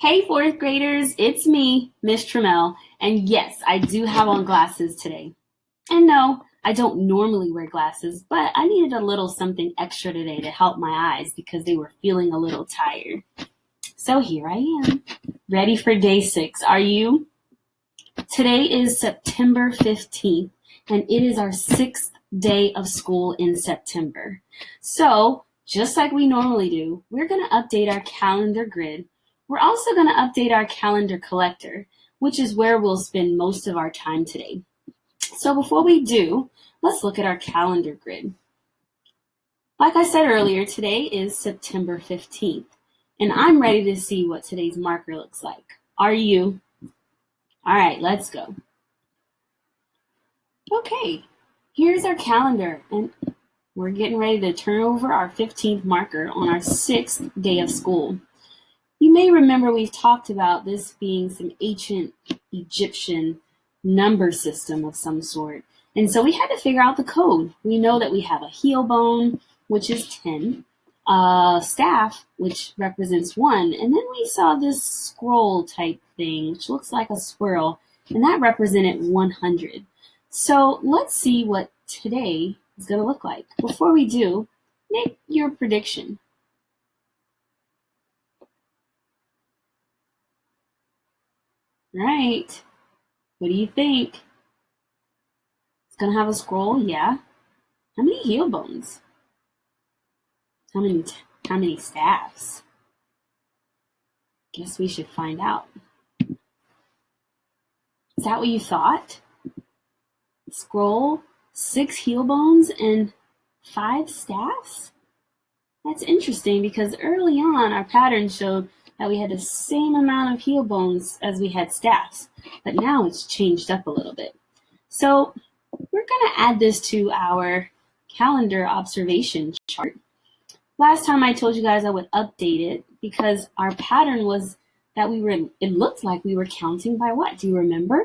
Hey, fourth graders, it's me, Miss Trammell, and yes, I do have on glasses today. And no, I don't normally wear glasses, but I needed a little something extra today to help my eyes because they were feeling a little tired. So here I am, ready for day 6. Are you? Today is September 15th, and it is our 6th day of school in September. So, just like we normally do, we're going to update our calendar grid. We're also going to update our calendar collector, which is where we'll spend most of our time today. So before we do, let's look at our calendar grid. Like I said earlier, today is September 15th, and I'm ready to see what today's marker looks like. Are you? All right, let's go. Okay, here's our calendar, and we're getting ready to turn over our 15th marker on our 6th day of school. You may remember we've talked about this being some ancient Egyptian number system of some sort. And so we had to figure out the code. We know that we have a heel bone, which is 10, a staff, which represents 1, and then we saw this scroll type thing, which looks like a swirl, and that represented 100. So let's see what today is going to look like. Before we do, make your prediction. Right. What do you think? It's going to have a scroll? Yeah. How many heel bones? How many staffs? Guess we should find out. Is that what you thought? Scroll, 6 heel bones, and 5 staffs? That's interesting because early on our pattern showed that we had the same amount of heel bones as we had staffs, but now it's changed up a little bit. So we're going to add this to our calendar observation chart. Last time I told you guys I would update it because our pattern was that it looked like we were counting by what? Do you remember?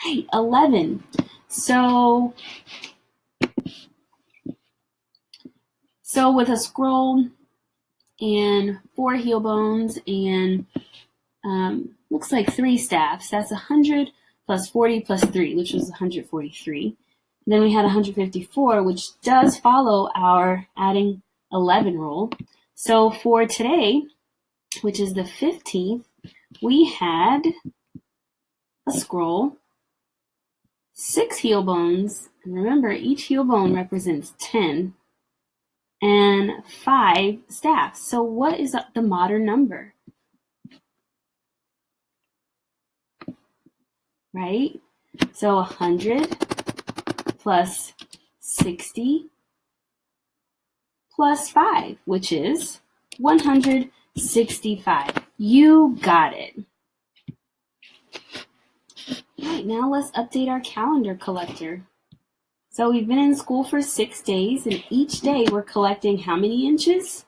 Right, 11. So with a scroll and 4 heel bones and looks like 3 staffs, that's 100 plus 40 plus 3, which was 143. And then we had 154, which does follow our adding 11 rule. So for today, which is the 15th, we had a scroll, 6 heel bones, and remember each heel bone represents 10, and 5 staffs. So what is the modern number? Right? So 100 plus 60 plus 5, which is 165. You got it. All right, now let's update our calendar collector. So we've been in school for 6 days, and each day we're collecting how many inches?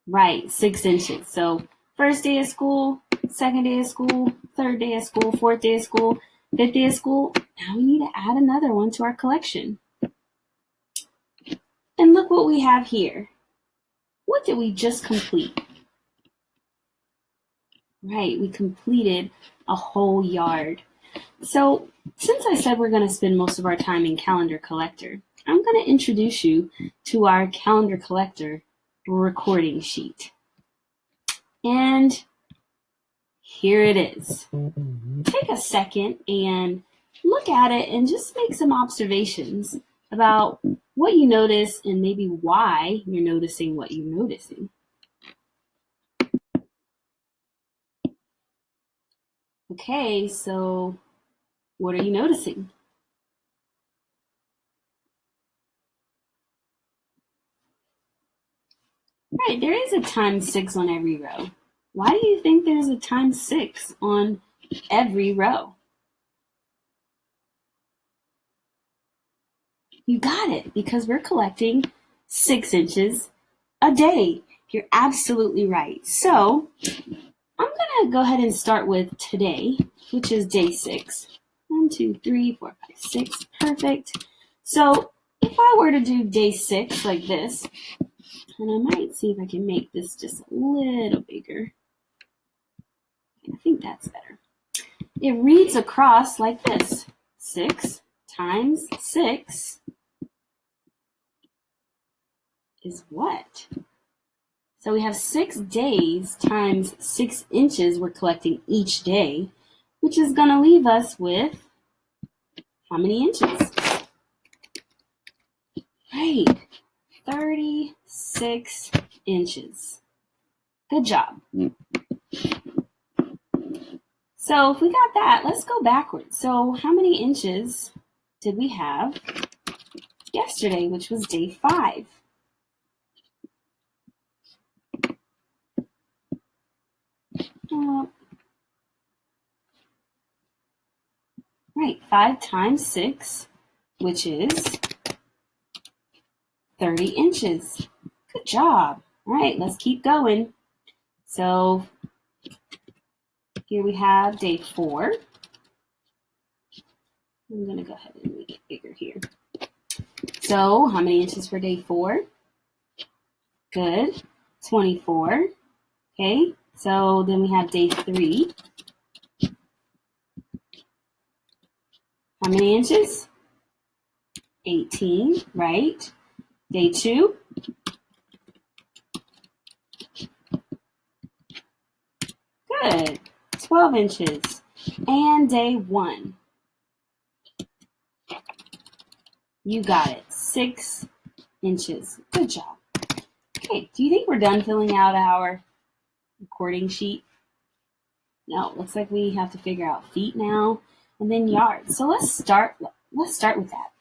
Right, 6 inches. So first day of school, second day of school, third day of school, fourth day of school, fifth day of school. Now we need to add another one to our collection. And look what we have here. What did we just complete? Right, we completed a whole yard. So since I said we're going to spend most of our time in calendar collector, I'm going to introduce you to our calendar collector recording sheet. And here it is. Take a second and look at it and just make some observations about what you notice and maybe why you're noticing what you're noticing. Okay, so what are you noticing? Right, there is a times 6 on every row. Why do you think there's a times 6 on every row? You got it, because we're collecting 6 inches a day. You're absolutely right. So I'm going to go ahead and start with today, which is day 6. 1, 2, 3, 4, 5, 6. Perfect. So if I were to do day 6 like this, And I might see if I can make this just a little bigger. I think that's better. It reads across like this. 6 times 6 is what? So we have 6 days times 6 inches we're collecting each day, which is going to leave us with how many inches? Right, 36 inches. Good job. So if we got that, let's go backwards. So how many inches did we have yesterday, which was day 5? Right, 5 times 6, which is 30 inches. Good job. All right, let's keep going. So here we have day 4. I'm going to go ahead and make it bigger here. So how many inches for day 4? Good. 24. Okay, so then we have day 3. How many inches? 18, right? Day 2. Good. 12 inches. And day 1. You got it. 6 inches. Good job. Okay, do you think we're done filling out our recording sheet? No, looks like we have to figure out feet now and then yards. So let's start with that.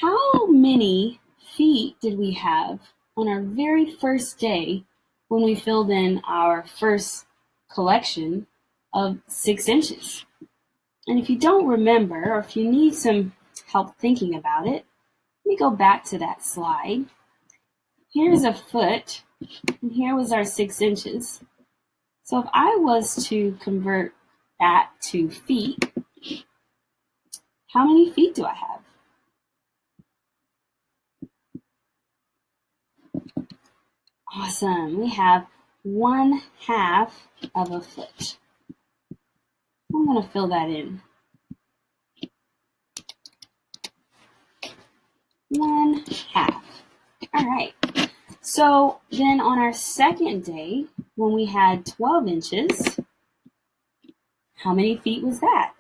How many feet did we have on our very first day when we filled in our first collection of 6 inches? And if you don't remember, or if you need some help thinking about it, let me go back to that slide. Here's a foot, and here was our 6 inches. So if I was to convert that to feet, how many feet do I have? Awesome. We have 1/2 of a foot. I'm going to fill that in. 1/2. All right. So then on our second day, when we had 12 inches, how many feet was that?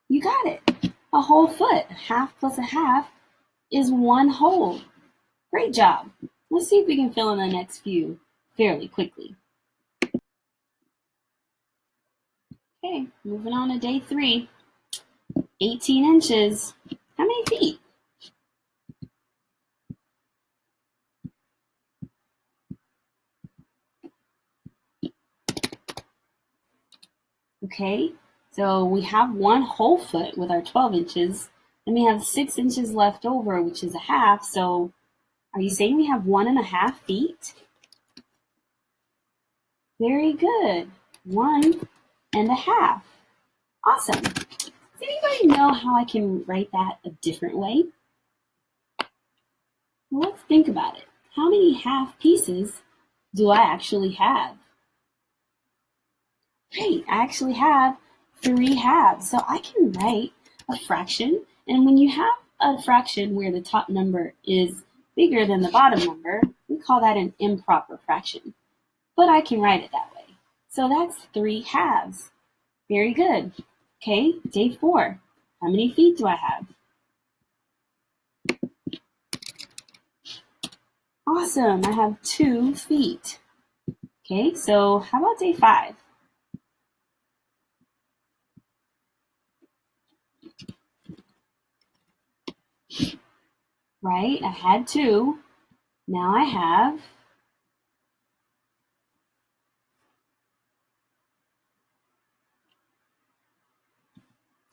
You got it. A whole foot. 1/2 plus 1/2 is 1 whole. Great job. Let's see if we can fill in the next few fairly quickly. Okay, moving on to day 3. 18 inches. How many feet? Okay, so we have 1 whole foot with our 12 inches, and we have 6 inches left over, which is 1/2. So are you saying we have 1.5 feet? Very good. 1.5. Awesome. Does anybody know how I can write that a different way? Well, let's think about it. How many half pieces do I actually have? Great, I actually have 3 halves. So I can write a fraction, and when you have a fraction where the top number is bigger than the bottom number, we call that an improper fraction. But I can write it that way. So that's 3 halves. Very good. Okay, day 4. How many feet do I have? Awesome, I have 2 feet. Okay, so how about day 5? Right, I had 2. Now I have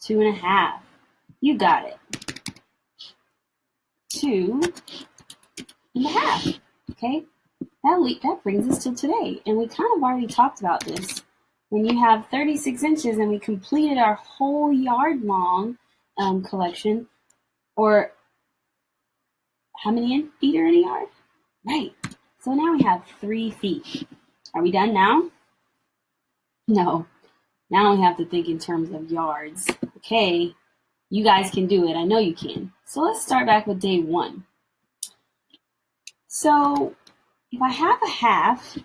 2.5. You got it. 2.5. Okay, that brings us to today. And we kind of already talked about this. When you have 36 inches and we completed our whole yard long collection, Or how many feet are in a yard? Right. So now we have 3 feet. Are we done now? No. Now we have to think in terms of yards. Okay, you guys can do it. I know you can. So let's start back with day 1. So if I have a half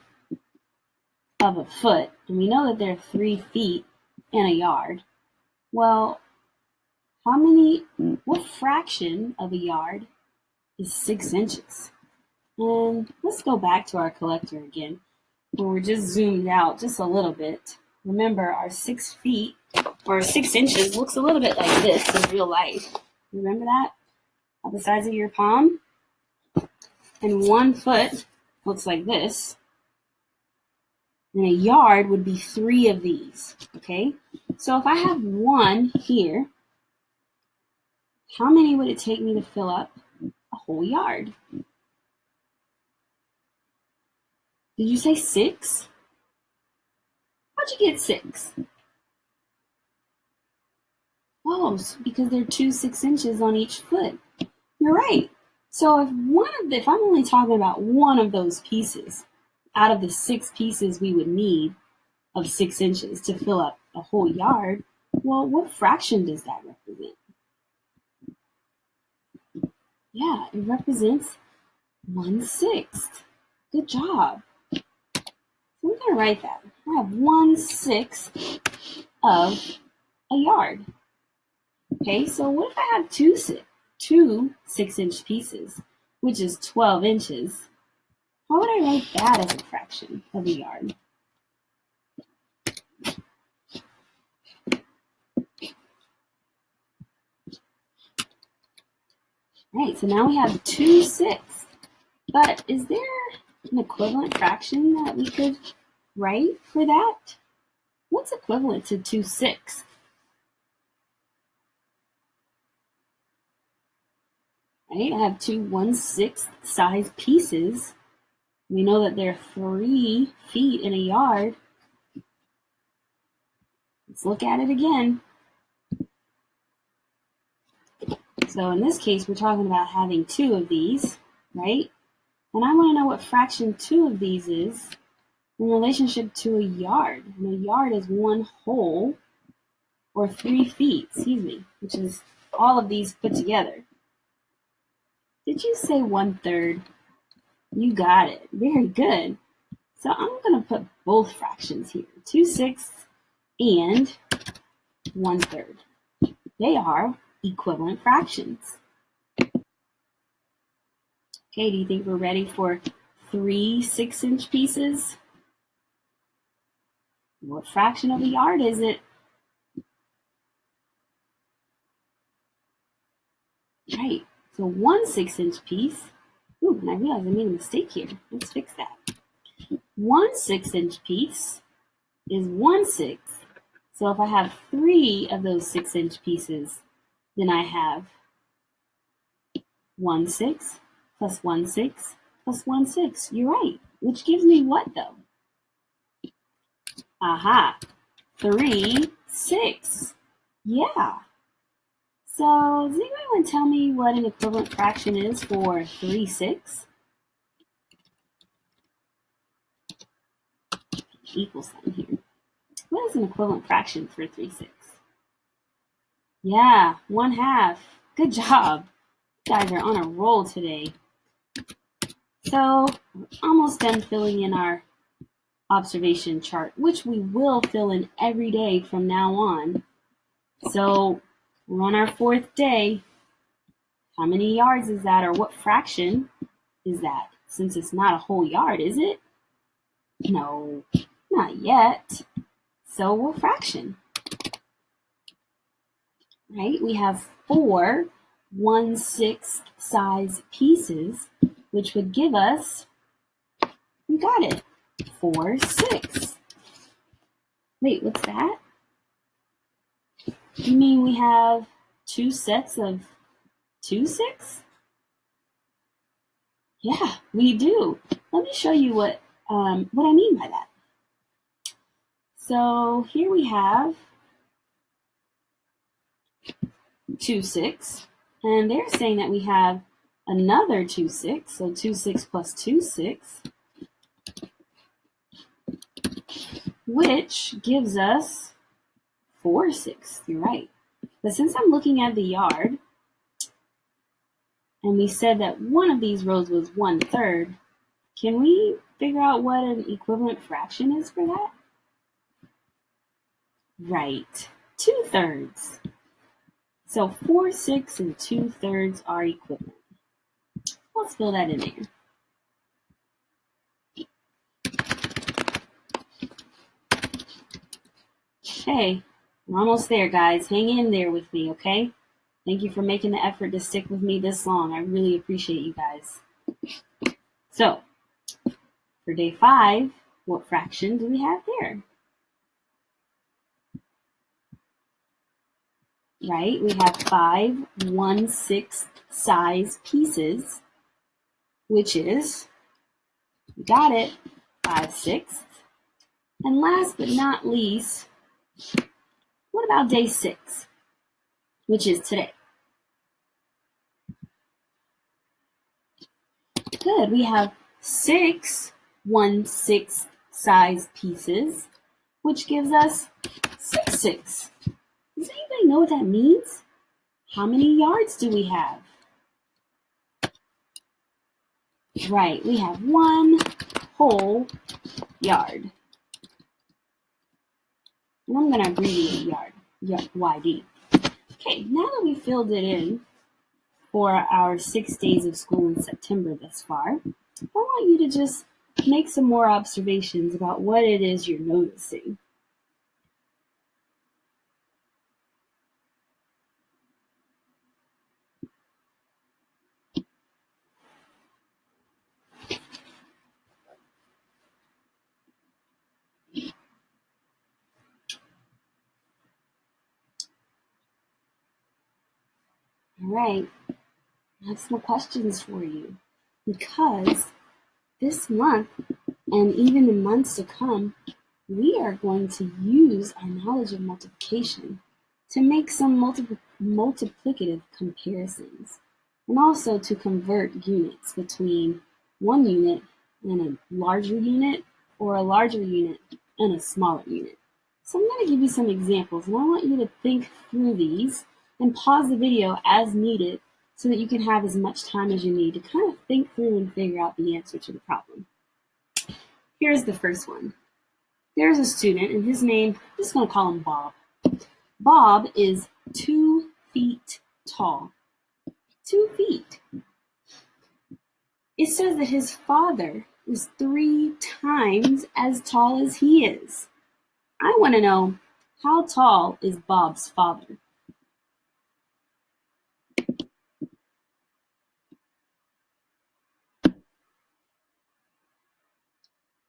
of a foot, and we know that there are 3 feet in a yard, well, what fraction of a yard is 6 inches? And let's go back to our collector again, where we're just zoomed out just a little bit. Remember, our 6 feet or 6 inches looks a little bit like this in real life. Remember that? About the size of your palm. And 1 foot looks like this. And a yard would be 3 of these. Okay? So if I have 1 here, how many would it take me to fill up a whole yard? Did you say 6? How'd you get 6? Oh, because there are 2 6 inches on each foot. You're right. So if I'm only talking about 1 of those pieces out of the 6 pieces we would need of 6 inches to fill up a whole yard, well, what fraction does that represent? Yeah, it represents 1/6. Good job. So I'm going to write that. I have 1/6 of a yard. Okay, so what if I have two 6-inch pieces, which is 12 inches? How would I write that as a fraction of a yard? Right, so now we have 2/6. But is there an equivalent fraction that we could write for that? What's equivalent to 2/6? Right, I have 2 1/6 size pieces. We know that there are 3 feet in a yard. Let's look at it again. So in this case, we're talking about having 2 of these, right? And I want to know what fraction 2 of these is in relationship to a yard. And a yard is 1 whole, or 3 feet, which is all of these put together. Did you say 1/3? You got it. Very good. So I'm going to put both fractions here, 2/6 and 1/3. They are equivalent fractions. Okay, do you think we're ready for 3 6-inch pieces? What fraction of a yard is it? Right, so 1 6-inch piece. Ooh, and I realized I made a mistake here. Let's fix that. 1 6-inch piece is 1/6. So if I have 3 of those 6-inch pieces, then I have 1/6 plus 1/6 plus 1/6. You're right. Which gives me what though? Aha, 3/6. Yeah. So does anybody want to tell me what an equivalent fraction is for 3/6? Equal sign here. What is an equivalent fraction for 3/6? Yeah, 1/2. Good job. You guys are on a roll today. So we're almost done filling in our observation chart, which we will fill in every day from now on. So we're on our 4th day. How many yards is that, or what fraction is that? Since it's not a whole yard, is it? No, not yet. So what fraction? Right, we have 4 1/6 size pieces, which would give us, you got it, 4/6. Wait, what's that? You mean we have 2 sets of 2/6? Yeah, we do. Let me show you what I mean by that. So here we have 2/6, And they're saying that we have another 2 6, so 2 6 plus 2 6, which gives us 4 6. You're right. But since I'm looking at the yard, and we said that one of these rows was 1/3, can we figure out what an equivalent fraction is for that? Right, 2/3. So 4 6 and 2/3 are equivalent. Let's fill that in there. Okay, we're almost there, guys. Hang in there with me, okay? Thank you for making the effort to stick with me this long. I really appreciate you guys. So, for day 5, what fraction do we have there? Right, we have 5 1/6 size pieces, which is, we got it, 5/6. And last but not least, what about day 6, which is today? Good, we have 6 1/6 size pieces, which gives us 6 6. Does anybody know what that means? How many yards do we have? Right, we have 1 whole yard. And I'm going to abbreviate yard, YD. Okay, now that we filled it in for our 6 days of school in September thus far, I want you to just make some more observations about what it is you're noticing. All right, I have some questions for you, because this month and even the months to come, we are going to use our knowledge of multiplication to make some multiplicative comparisons, and also to convert units between one unit and a larger unit, or a larger unit and a smaller unit. So I'm going to give you some examples, and I want you to think through these and pause the video as needed so that you can have as much time as you need to kind of think through and figure out the answer to the problem. Here's the first one. There's a student, and his name, I'm just going to call him Bob. Bob is 2 feet tall. 2 feet. It says that his father is 3 times as tall as he is. I want to know, how tall is Bob's father?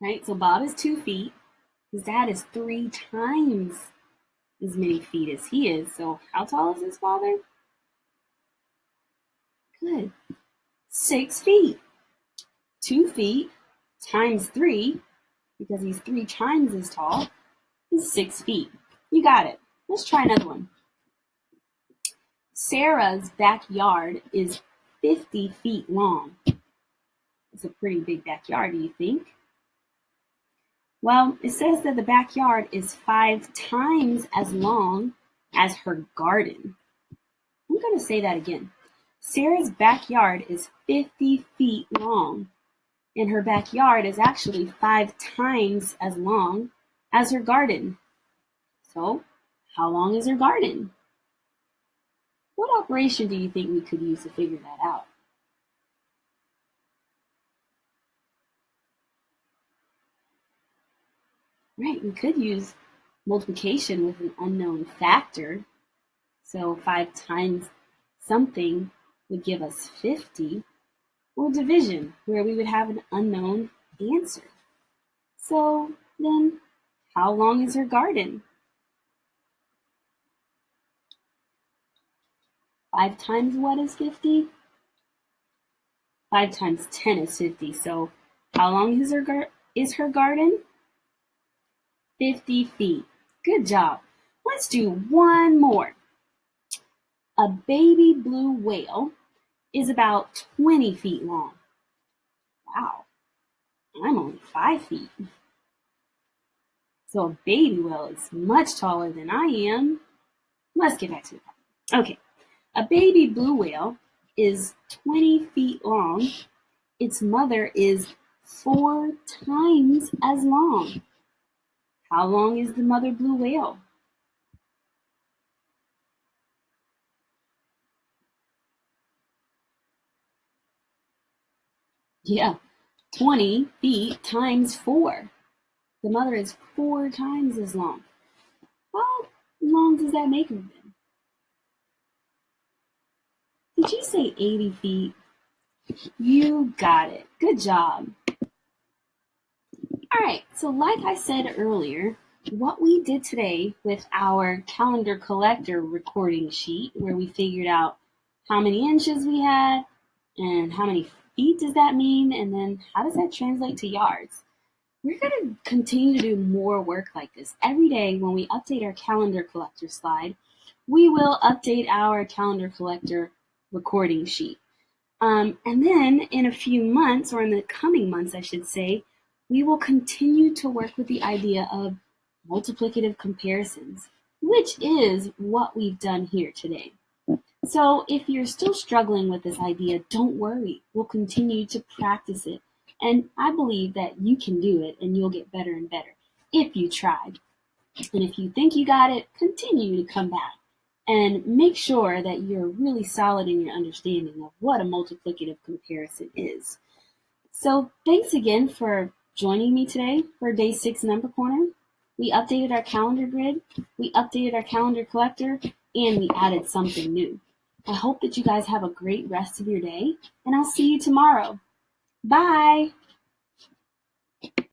Right, so Bob is 2 feet. His dad is 3 times as many feet as he is. So how tall is his father? Good. 6 feet. 2 feet times 3, because he's 3 times as tall, is 6 feet. You got it. Let's try another one. Sarah's backyard is 50 feet long. It's a pretty big backyard, do you think? Well, it says that the backyard is 5 times as long as her garden. I'm going to say that again. Sarah's backyard is 50 feet long, and her backyard is actually 5 times as long as her garden. So, how long is her garden? What operation do you think we could use to figure that out? Right, we could use multiplication with an unknown factor. So 5 times something would give us 50, or division, where we would have an unknown answer. So then, how long is her garden? 5 times what is 50? 5 times 10 is 50. So how long is her garden? 50 feet. Good job. Let's do one more. A baby blue whale is about 20 feet long. Wow, I'm only 5 feet. So a baby whale is much taller than I am. Let's get back to it. Okay, a baby blue whale is 20 feet long. Its mother is 4 times as long. How long is the mother blue whale? Yeah, 20 feet times 4. The mother is 4 times as long. How long does that make her then? Did you say 80 feet? You got it. Good job. All right, so like I said earlier, what we did today with our calendar collector recording sheet, where we figured out how many inches we had and how many feet does that mean, and then how does that translate to yards. We're going to continue to do more work like this. Every day when we update our calendar collector slide, we will update our calendar collector recording sheet. And then in a few months, or in the coming months, I should say, we will continue to work with the idea of multiplicative comparisons, which is what we've done here today. So if you're still struggling with this idea, don't worry. We'll continue to practice it. And I believe that you can do it and you'll get better and better if you tried. And if you think you got it, continue to come back and make sure that you're really solid in your understanding of what a multiplicative comparison is. So thanks again for joining me today for Day 6 Number Corner. We updated our calendar grid, we updated our calendar collector, and we added something new. I hope that you guys have a great rest of your day, and I'll see you tomorrow. Bye!